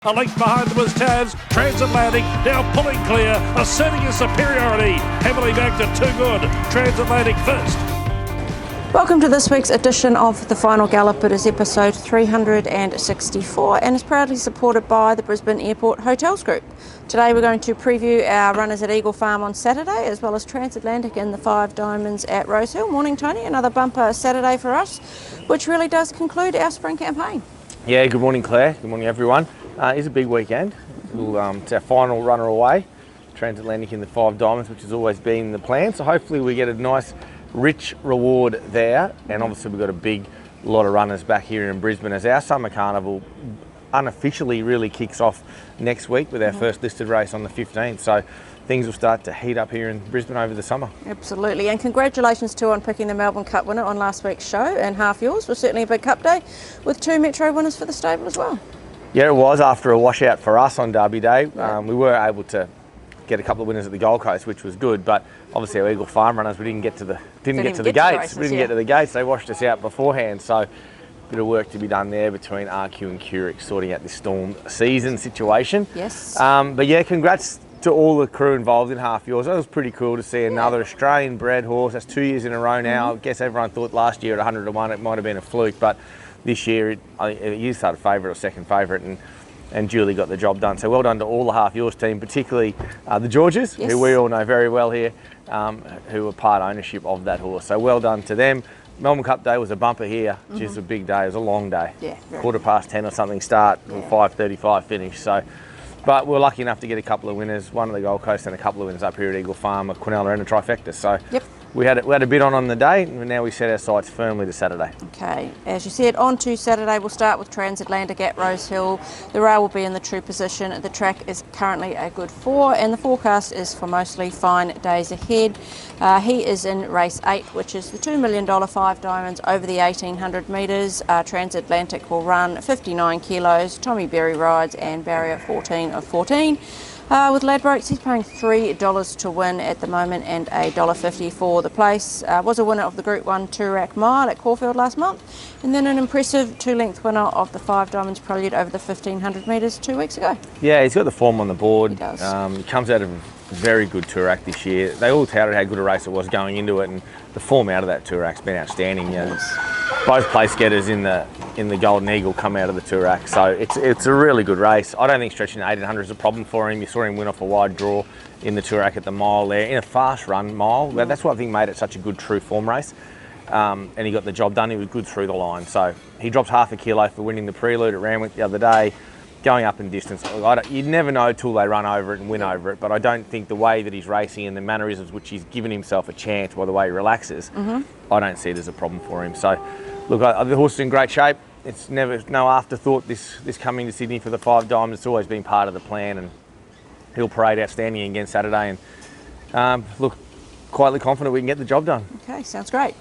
A length behind them was Taz. Transatlantic now pulling clear, asserting his superiority. Heavily back to Too Good. Transatlantic first. Welcome to this week's edition of the Final Gallop. It is episode 364 and is proudly supported by the Brisbane Airport Hotels Group. Today we're going to preview our runners at Eagle Farm on Saturday, as well as Transatlantic in the 5 Diamonds at Rosehill. Morning, Tony. Another bumper Saturday for us, which really does conclude our spring campaign. Yeah, good morning, Claire. Good morning, everyone. It's a big weekend. It's our final runner away, Transatlantic in the 5 Diamonds, which has always been the plan. So hopefully we get a nice, rich reward there. And obviously we've got a big lot of runners back here in Brisbane as our summer carnival unofficially really kicks off next week with our first listed race on the 15th. So things will start to heat up here in Brisbane over the summer. Absolutely, and congratulations too on picking the Melbourne Cup winner on last week's show, and half yours was certainly a big cup day with 2 Metro winners for the stable as well. Yeah, it was after a washout for us on Derby Day. We were able to get a couple of winners at the Gold Coast, which was good, but obviously our Eagle Farm runners, we didn't get to the gates. We didn't get to the gates. They washed us out beforehand, so a bit of work to be done there between RQ and Toorak sorting out this storm season situation. Yes. But yeah, congrats to all the crew involved in half yours. It was pretty cool to see another Australian bred horse. That's 2 years in a row now. I guess everyone thought last year at 100 to 1 it might have been a fluke, but this year you started favourite or second favourite, and Julie got the job done. So well done to all the half yours team, particularly the Georges, who we all know very well here, who were part ownership of that horse. So well done to them. Melbourne Cup Day was a bumper here, which is a big day. It was a long day. Yeah, 10:15 or something start, 5:35 finish. So, but we're lucky enough to get a couple of winners, one at the Gold Coast and a couple of winners up here at Eagle Farm, a Quinella and a Trifecta. So we had a bit on the day, and now we set our sights firmly to Saturday. Okay, as you said, on to Saturday, we'll start with Transatlantic at Rosehill. The rail will be in the true position. The track is currently a good 4, and the forecast is for mostly fine days ahead. He is in race 8, which is the $2 million 5 Diamonds over the 1,800 metres. Transatlantic will run 59 kilos. Tommy Berry rides and barrier 14 of 14. With Ladbrokes, he's paying $3 to win at the moment and $1.50 for the place. Was a winner of the Group 1 Toorak Mile at Caulfield last month, and then an impressive 2-length winner of the 5 Diamonds Prelude over the 1,500 metres 2 weeks ago. Yeah, he's got the form on the board. He does. He comes out of a very good Toorak this year. They all touted how good a race it was going into it, and the form out of that Toorak's been outstanding. You know, both place getters in the Golden Eagle come out of the Toorak, so it's a really good race. I don't think stretching the 1,800 is a problem for him. You saw him win off a wide draw in the Toorak at the mile there, in a fast run mile. That's what I think made it such a good true form race. And he got the job done. He was good through the line. So he dropped half a kilo for winning the Prelude at Randwick the other day, going up in distance. You'd never know till they run over it and win over it, but I don't think the way that he's racing and the mannerisms which he's given himself a chance by the way he relaxes, I don't see it as a problem for him. So look, the horse is in great shape. It's no afterthought this coming to Sydney for the 5 Diamonds. It's always been part of the plan, and he'll parade outstanding again Saturday, and look, quietly confident we can get the job done. Okay, sounds great.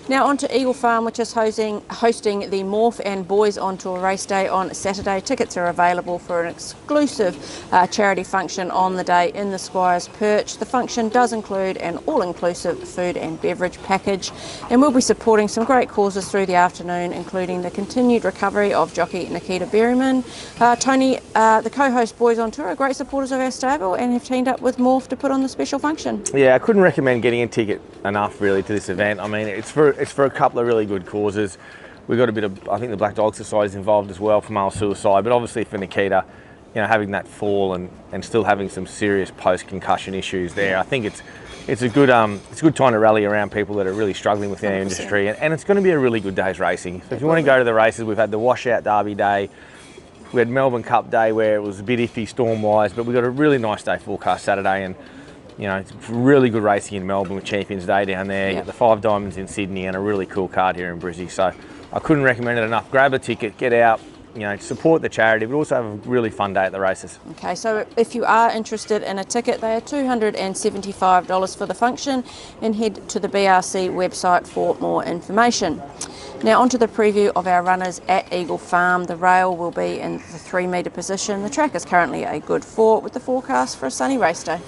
Now on to Eagle Farm, which is hosting the Morph and Boys on Tour race day on Saturday. Tickets are available for an exclusive charity function on the day in the Squire's Perch. The function does include an all-inclusive food and beverage package, and we'll be supporting some great causes through the afternoon, including the continued recovery of jockey Nikita Berryman. Tony, the co-host Boys on Tour, are great supporters of our stable and have teamed up with Morph to put on the special function. Yeah, I couldn't recommend getting a ticket enough really to this event. I mean, it's for a couple of really good causes. We've got a bit of, I think the Black Dog Society is involved as well for male suicide, but obviously for Nikita, you know, having that fall and still having some serious post-concussion issues there, I think it's a good time to rally around people that are really struggling within our industry, and it's going to be a really good day's racing. So if you want to go to the races, we've had the washout Derby Day, we had Melbourne Cup Day where it was a bit iffy storm-wise, but we've got a really nice day forecast Saturday, and you know, it's really good racing in Melbourne with Champions Day down there. You got the 5 Diamonds in Sydney and a really cool card here in Brisbane. So I couldn't recommend it enough. Grab a ticket, get out, you know, support the charity, but also have a really fun day at the races. Okay, so if you are interested in a ticket, they are $275 for the function, and head to the BRC website for more information. Now on to the preview of our runners at Eagle Farm. The rail will be in the 3 metre position. The track is currently a good 4 with the forecast for a sunny race day.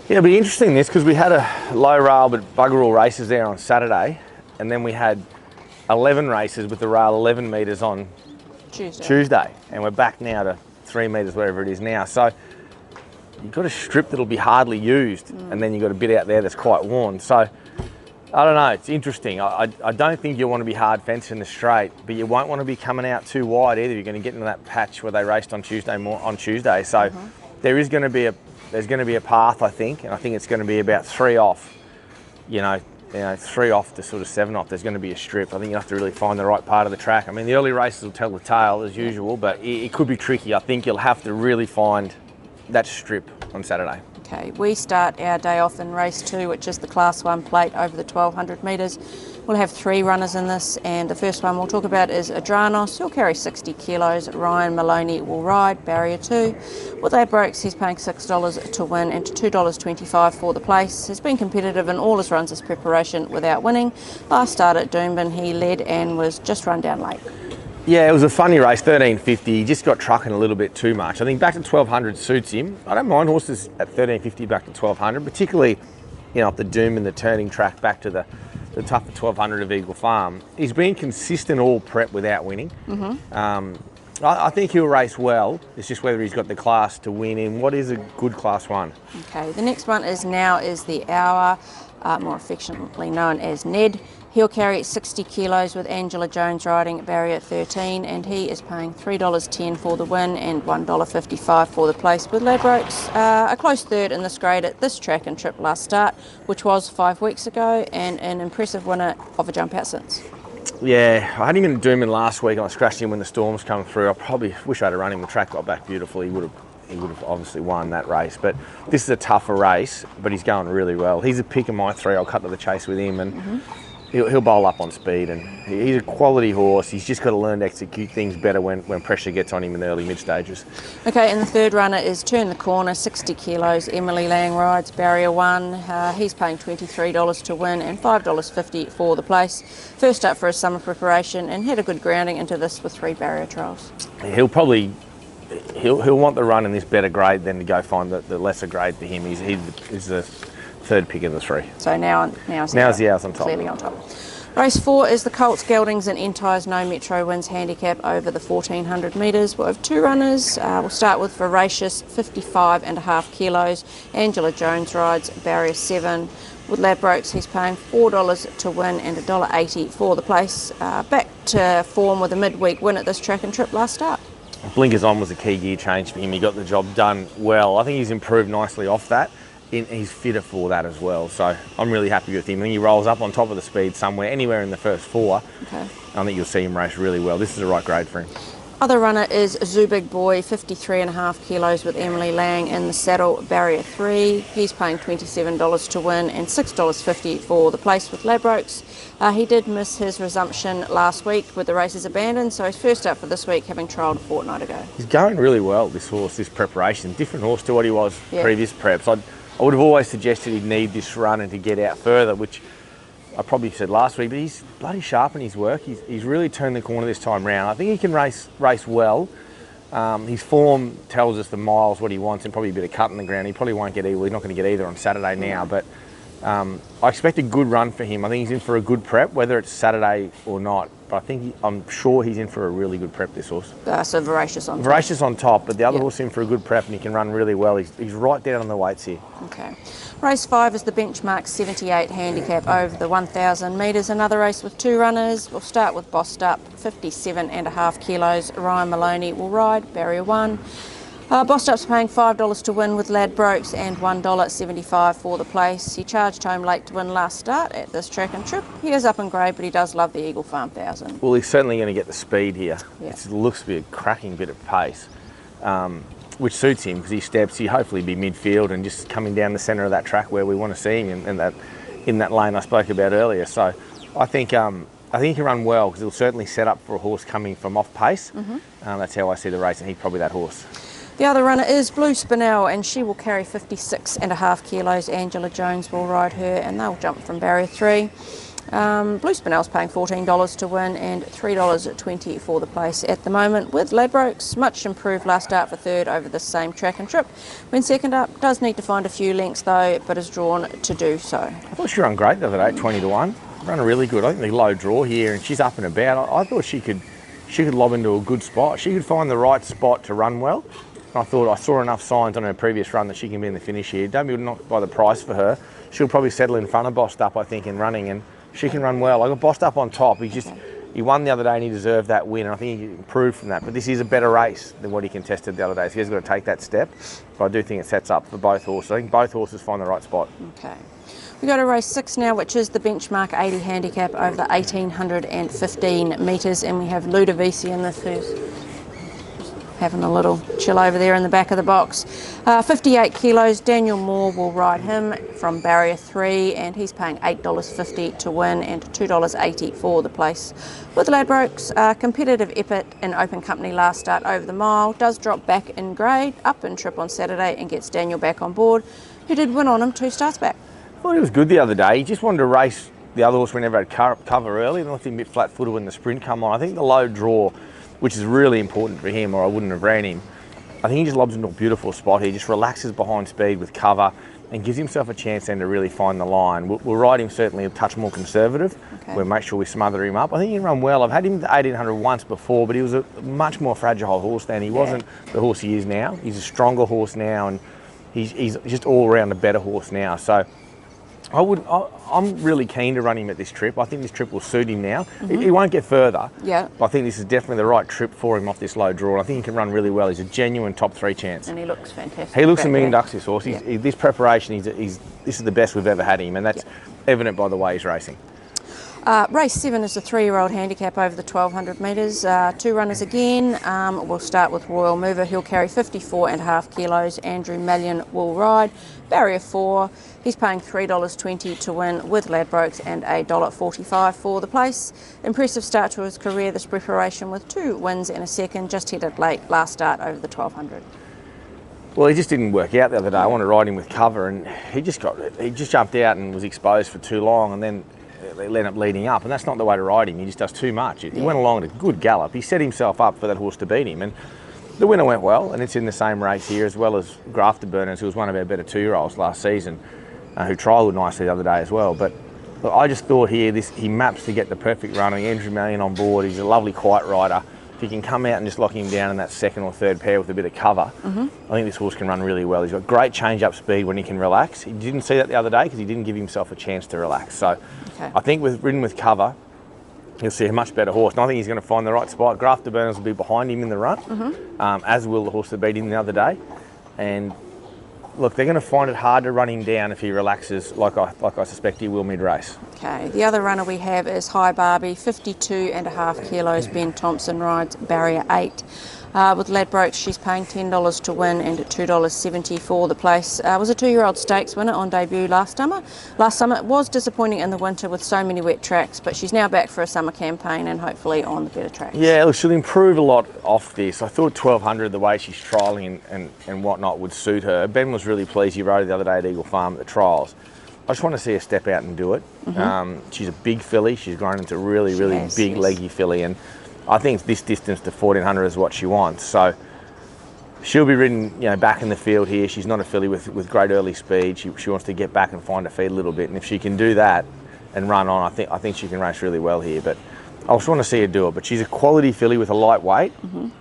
Yeah, it'll be interesting this because we had a low rail but bugger all races there on Saturday, and then we had 11 races with the rail 11 metres on Tuesday. And we're back now to 3 metres, wherever it is now. So you've got a strip that'll be hardly used, and then you've got a bit out there that's quite worn. So I don't know, it's interesting. I don't think you'll want to be hard fencing the straight, but you won't want to be coming out too wide either. You're going to get into that patch where they raced on Tuesday. So there's going to be a path, I think, and I think it's going to be about 3 off. 3 off to sort of 7 off. There's going to be a strip. I think you have to really find the right part of the track. I mean, the early races will tell the tale as usual, but it could be tricky. I think you'll have to really find that strip on Saturday. Okay, we start our day off in race 2, which is the Class 1 plate over the 1200 metres. We'll have 3 runners in this, and the first one we'll talk about is Adranos. He'll carry 60 kilos. Ryan Maloney will ride barrier 2. With Ladbrokes, he's paying $6 to win and $2.25 for the place. He's been competitive in all his runs this preparation without winning. Last start at Doomben, he led and was just run down late. Yeah, it was a funny race, 13.50. He just got trucking a little bit too much. I think back to 1200 suits him. I don't mind horses at 13.50 back to 1200, particularly, up the Doom and the turning track back to the tougher 1200 of Eagle Farm. He's been consistent all prep without winning. I think he'll race well. It's just whether he's got the class to win in what is a good Class 1. Okay, the next one is the Hour, more affectionately known as Ned. He'll carry 60 kilos with Angela Jones riding at barrier 13, and he is paying $3.10 for the win and $1.55 for the place, with Ladbrokes a close third in this grade at this track and trip last start, which was 5 weeks ago, and an impressive winner of a jump out since. Yeah, I had him in Doomben last week, and I scratched him when the storms come through. I probably wish I'd have run him. The track got back beautifully. He would have obviously won that race, but this is a tougher race, but he's going really well. He's a pick of my 3. I'll cut to the chase with him, and he'll bowl up on speed, and he's a quality horse. He's just got to learn to execute things better when pressure gets on him in the early mid stages. Okay, and the third runner is Turn the Corner, 60 kilos. Emily Lang rides barrier 1. He's paying $23 to win and $5.50 for the place. First up for his summer preparation, and had a good grounding into this with 3 barrier trials. He'll want the run in this better grade than to go find the lesser grade for him. He's the third pick of the 3. So now's the Hours on top. Clearly on top. Race 4 is the Colts, Geldings and Entire's No Metro Wins Handicap over the 1400 metres. We'll have 2 runners. We'll start with Voracious, 55.5 kilos. Angela Jones rides barrier 7. With Ladbrokes, he's paying $4 to win and $1.80 for the place. Back to form with a midweek win at this track and trip last start. Blinkers on was a key gear change for him. He got the job done well. I think he's improved nicely off that. He's fitter for that as well, so I'm really happy with him. I think he rolls up on top of the speed somewhere, anywhere in the first 4. Okay. I think you'll see him race really well. This is the right grade for him. Other runner is Zou Big Boy, 53.5 kilos with Emily Lang in the saddle, barrier 3. He's paying $27 to win and $6.50 for the place with Ladbrokes. He did miss his resumption last week with the races abandoned, so he's first up for this week, having trialled a fortnight ago. He's going really well, this horse, this preparation. Different horse to what he was previous preps. I would have always suggested he'd need this run and to get out further, which I probably said last week, but he's bloody sharp in his work. He's really turned the corner this time round. I think he can race well. His form tells us the miles what he wants and probably a bit of cut in the ground. He probably won't get either. He's not going to get either on Saturday now, but I expect a good run for him. I think he's in for a good prep, whether it's Saturday or not. But I'm sure he's in for a really good prep, this horse. So Voracious on top. Voracious on top, but the other horse in for a good prep and he can run really well. He's right down on the weights here. Okay. Race 5 is the Benchmark 78 Handicap over the 1,000 metres. Another race with 2 runners. We'll start with Bossed Up, 57.5 kilos. Ryan Maloney will ride, barrier 1. Bossed Up's paying $5 to win with Ladbrokes and $1.75 for the place. He charged home late to win last start at this track and trip. He is up in grade, but he does love the Eagle Farm 1000. Well, he's certainly going to get the speed here. Yeah. It looks to be a cracking bit of pace, which suits him because he steps. He'll hopefully be midfield and just coming down the centre of that track where we want to see him in that lane I spoke about earlier. So I think he can run well because he'll certainly set up for a horse coming from off pace. That's how I see the race, and he's probably that horse. The other runner is Blue Spinel, and she will carry 56.5 kilos. Angela Jones will ride her, and they'll jump from barrier 3. Blue Spinel's paying $14 to win and $3.20 for the place at the moment. With Ladbrokes, much improved last start for third over the same track and trip. When second up, does need to find a few lengths though, but is drawn to do so. I thought she ran great the other day, 20 to 1. Run really good. I think the low draw here, and she's up and about. I thought she could she could lob into a good spot. She could find the right spot to run well. And I thought I saw enough signs on her previous run that she can be in the finish here. Don't be knocked by the price for her. She'll probably settle in front of Bossed Up, I think, in running, and she can run well. I got Bossed Up on top. He won the other day and he deserved that win, and I think he improved from that. But this is a better race than what he contested the other day, so he has got to take that step. But I do think it sets up for both horses. I think both horses find the right spot. Okay. We go to race 6 now, which is the benchmark 80 handicap over the 1815 metres, and we have Ludovisi in this, who's having a little chill over there in the back of the box. 58 kilos. Daniel Moore will ride him from barrier 3, and he's paying $8.50 to win and $2.80 for the place. With Ladbrokes, competitive effort in open company last start over the mile, does drop back in grade, up in trip on Saturday, and gets Daniel back on board, who did win on him 2 starts back. I thought he was good the other day. He just wanted to race the other horse whenever it had cover early, and I left him a bit flat-footed when the sprint come on. I think the low draw, which is really important for him, or I wouldn't have ran him. I think he just lobs into a beautiful spot here, just relaxes behind speed with cover and gives himself a chance then to really find the line. We'll ride him certainly a touch more conservative. Okay. We'll make sure we smother him up. I think he can run well. I've had him to 1800 once before, but he was a much more fragile horse then. He wasn't the horse he is now. He's a stronger horse now, and he's just all around a better horse now. So I'm really keen to run him at this trip. I think this trip will suit him now. He won't get further. Yeah. But I think this is definitely the right trip for him off this low draw. I think he can run really well. He's a genuine top 3 chance. And he looks fantastic. He looks a million ducks, this horse. This preparation, this is the best we've ever had him, and that's evident by the way he's racing. Race 7 is a 3-year-old handicap over the 1200 metres. 2 runners again. We'll start with Royal Mover. He'll carry 54.5 kilos. Andrew Mallion will ride. Barrier 4. He's paying $3.20 to win with Ladbrokes and $1.45 for the place. Impressive start to his career, this preparation, with 2 wins and a second. Just headed late last start over the 1200. Well, he just didn't work out the other day. I wanted to ride him with cover, and he just jumped out and was exposed for too long, and then they ended up leading up, and that's not the way to ride him. He just does too much. He went along at a good gallop. He set himself up for that horse to beat him, and the winner went well, and it's in the same race here, as well as Grafter Burners, who was one of our better 2-year-olds last season, who trialled nicely the other day as well. But look, I just thought here, he maps to get the perfect running. Andrew Mallion on board. He's a lovely, quiet rider. If he can come out and just lock him down in that second or third pair with a bit of cover, I think this horse can run really well. He's got great change-up speed when he can relax. He didn't see that the other day because he didn't give himself a chance to relax. So I think ridden with cover, you'll see a much better horse. And I think he's going to find the right spot. Grafter Burners will be behind him in the run, as will the horse that beat him the other day. And look, they're going to find it hard to run him down if he relaxes, like I suspect he will mid-race. Okay, the other runner we have is Hi Barbie, 52.5 kilos. Ben Thompson rides barrier 8. With Ladbrokes, she's paying $10 to win and $2.70 for the place. Was a 2-year-old stakes winner on debut last summer. Last summer it was disappointing in the winter with so many wet tracks, but she's now back for a summer campaign and hopefully on the better tracks. Yeah, look, she'll improve a lot off this. I thought 1200, the way she's trialling and whatnot, would suit her. Ben was really pleased. He rode her the other day at Eagle Farm at the trials. I just want to see her step out and do it. She's a big filly. She's grown into a really big, leggy filly, and I think this distance to 1400 is what she wants. So she'll be ridden, back in the field here. She's not a filly with great early speed. She wants to get back and find her feet a little bit, and if she can do that and run on, I think she can race really well here. But I just want to see her do it. But she's a quality filly with a light weight,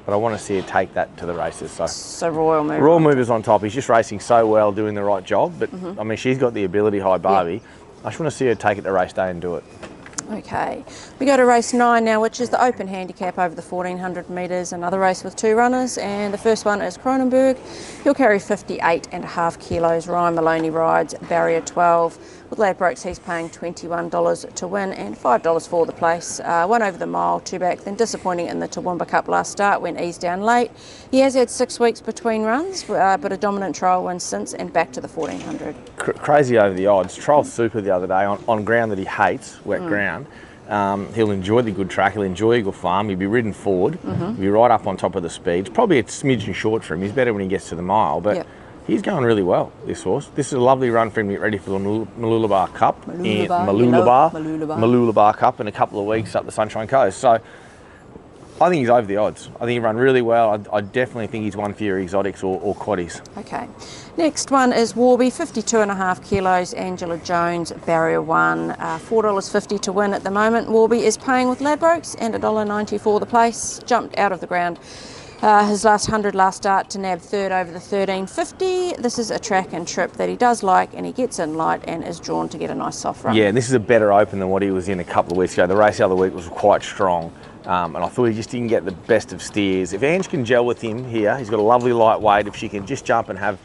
but I want to see her take that to the races. So Royal Mover. Royal Mover's on top. He's just racing so well, doing the right job. But I mean, she's got the ability, Hi Barbie. I just want to see her take it to race day and do it. Okay, we go to race 9 now, which is the open handicap over the 1400 metres. Another race with 2 runners, and the first one is Kronenbourg. He'll carry 58.5 kilos. Ryan Maloney rides barrier 12. With Ladbrokes, he's paying $21 to win and $5 for the place. 1 over the mile, 2 back, then disappointing in the Toowoomba Cup last start, went eased down late. He has had 6 weeks between runs, but a dominant trial win since, and back to the 1400. Crazy over the odds. Trial super the other day on ground that he hates, wet ground. He'll enjoy the good track. He'll enjoy Eagle Farm. He'll be ridden forward. He'll be right up on top of the speeds. Probably a smidgen short for him. He's better when he gets to the mile, but he's going really well, this horse. This is a lovely run for him to get ready for the Mooloolaba Cup. Mooloolaba Cup in a couple of weeks up the Sunshine Coast. So I think he's over the odds. I think he run really well. I definitely think he's one for your exotics or quaddies. Okay. Next one is Warby, 52.5 kilos, Angela Jones, barrier 1, $4.50 to win at the moment. Warby is paying with Ladbrokes and $1.90 for the place. Jumped out of the ground. His last 100 last start to nab third over the 13.50. This is a track and trip that he does like, and he gets in light and is drawn to get a nice soft run. Yeah, this is a better open than what he was in a couple of weeks ago. The race the other week was quite strong, and I thought he just didn't get the best of steers. If Ange can gel with him here, he's got a lovely lightweight. If she can just jump and have,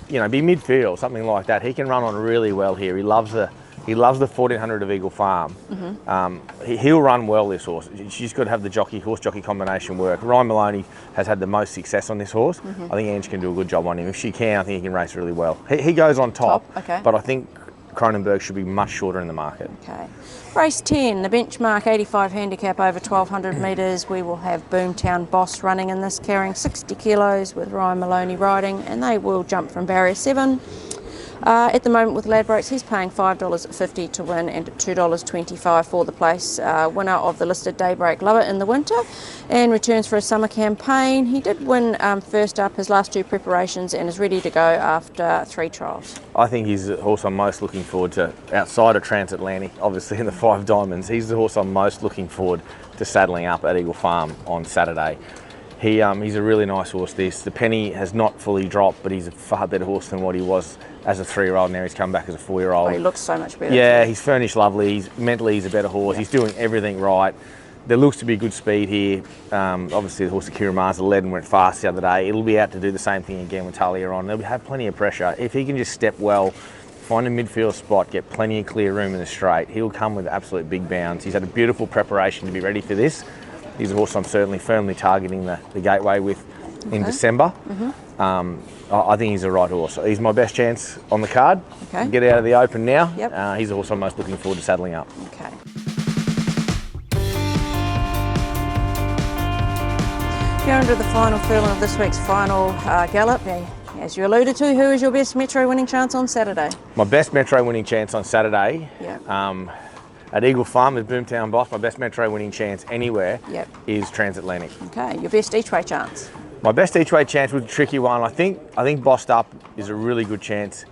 be midfield, something like that, he can run on really well here. He loves the 1400 of Eagle Farm. He'll run well, this horse. She's got to have the horse jockey combination work. Ryan Maloney has had the most success on this horse. I think Ange can do a good job on him. If she can, I think he can race really well. He goes on top, okay. But I think Kronenbourg should be much shorter in the market. Okay. Race 10, the benchmark 85 handicap over 1200 metres. We will have Boomtown Boss running in this, carrying 60 kilos with Ryan Maloney riding, and they will jump from barrier 7. At the moment with Ladbrokes, he's paying $5.50 to win and $2.25 for the place. Winner of the listed Daybreak Lover in the winter and returns for a summer campaign. He did win first up his last 2 preparations and is ready to go after 3 trials. I think he's the horse I'm most looking forward to, outside of Transatlantic, obviously in the 5 Diamonds. He's the horse I'm most looking forward to saddling up at Eagle Farm on Saturday. He's a really nice horse, this. The penny has not fully dropped, but he's a far better horse than what he was as a 3-year-old. Now he's come back as a 4-year-old. Oh, he looks so much better. Yeah, he's furnished lovely. Mentally, he's a better horse. He's doing everything right. There looks to be good speed here. Obviously, the horse Akira Marza led and went fast the other day. It'll be out to do the same thing again with Talia on. They'll have plenty of pressure. If he can just step well, find a midfield spot, get plenty of clear room in the straight, he'll come with absolute big bounds. He's had a beautiful preparation to be ready for this. He's a horse I'm certainly firmly targeting the Gateway with in December. I think he's the right horse. He's my best chance on the card. Okay. Get out of the open now. Yep. He's the horse I'm most looking forward to saddling up. Okay. Going to the final furlong of this week's Final Gallop. As you alluded to, who is your best Metro winning chance on Saturday? My best Metro winning chance on Saturday. At Eagle Farm with Boomtown Boss, my best Metro winning chance anywhere is Transatlantic. Okay, your best each way chance? My best each way chance was a tricky one. I think Bossed Up is a really good chance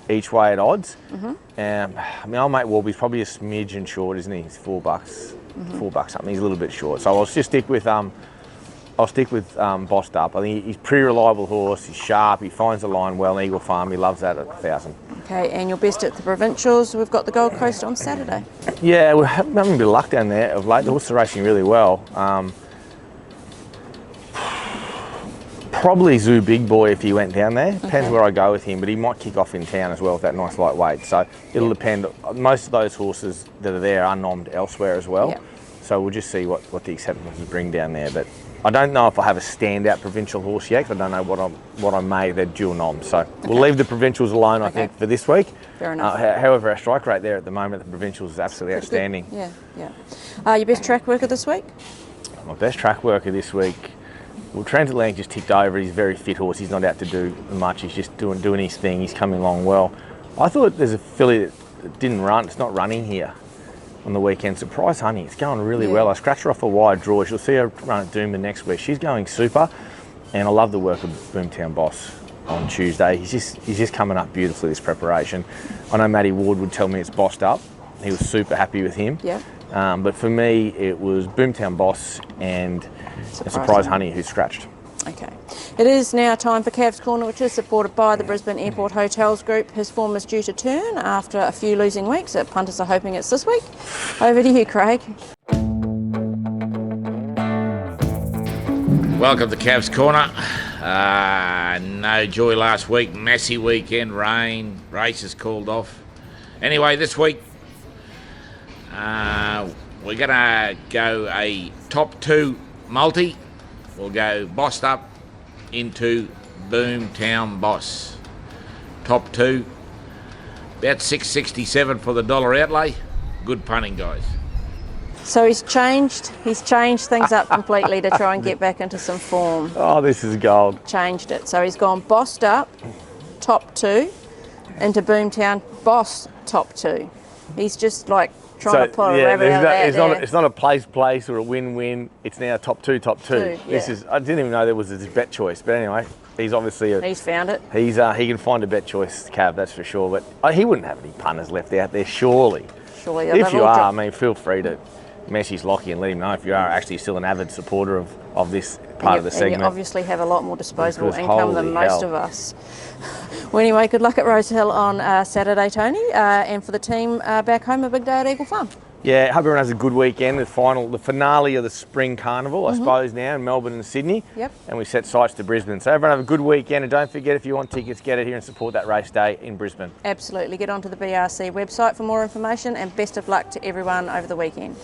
each way at odds. Old mate Warby's probably a smidgen short, isn't he? He's $4, $4 something. He's a little bit short. So I'll just stick with Bossed Up. I think he's a pretty reliable horse. He's sharp. He finds the line well. Eagle Farm, he loves that at 1,000. Okay, and your best at the Provincials, we've got the Gold Coast on Saturday. Yeah, we're having a bit of luck down there of late. The horses are racing really well. Probably Zou Big Boy if he went down there. Depends where I go with him, but he might kick off in town as well with that nice lightweight. So it'll depend. Most of those horses that are there are nommed elsewhere as well. So we'll just see what the acceptances bring down there. But I don't know if I have a standout provincial horse yet, because I don't know what I may. They're dual noms. So we'll leave the provincials alone, I think, for this week. Fair enough. However, our strike rate there at the moment at the provincials is absolutely outstanding. Good. Yeah. Your best track worker this week? My best track worker this week, well, Transatlantic just ticked over. He's a very fit horse. He's not out to do much. He's just doing his thing. He's coming along well. I thought there's a filly that didn't run. It's not running here on the weekend. Surprise Honey. It's going really well. I scratched her off a wide draw. You'll see her run at Doomben next week. She's going super. And I love the work of Boomtown Boss on Tuesday. He's just coming up beautifully, this preparation. I know Matty Ward would tell me it's Bossed Up. He was super happy with him. But for me, it was Boomtown Boss and Surprise Honey who scratched. Okay. It is now time for Cav's Corner, which is supported by the Brisbane Airport Hotels Group. His form is due to turn after a few losing weeks. The punters are hoping it's this week. Over to you, Craig. Welcome to Cav's Corner. No joy last week. Messy weekend, rain, races called off. Anyway, this week we're going to go a top 2 multi. We'll go Bossed Up into Boomtown Boss. Top 2, about $6.67 for the dollar outlay. Good punting, guys. So he's changed things up completely to try and get back into some form. Oh, this is gold. Changed it. So he's gone Bossed Up, top 2, into Boomtown Boss, top 2. He's just like trying to pull a rabbit out of that. It's not a place or a win-win. It's now top two. Yeah. This is. I didn't even know there was a bet choice, but anyway, he's obviously He's found it. he can find a bet choice cab, that's for sure. But he wouldn't have any punters left out there, surely. Surely. If you are, I mean, feel free to message Lockie and let him know if you are actually still an avid supporter of this part of the segment. And you obviously have a lot more disposable Because income than most holy of us. Well, anyway, good luck at Rosehill on Saturday, Tony, and for the team back home, a big day at Eagle Farm. Yeah, hope everyone has a good weekend. The finale of the Spring Carnival, I suppose, now in Melbourne and Sydney. Yep. And we set sights to Brisbane. So everyone have a good weekend, and don't forget, if you want tickets, get it here and support that race day in Brisbane. Absolutely. Get onto the BRC website for more information, and best of luck to everyone over the weekend.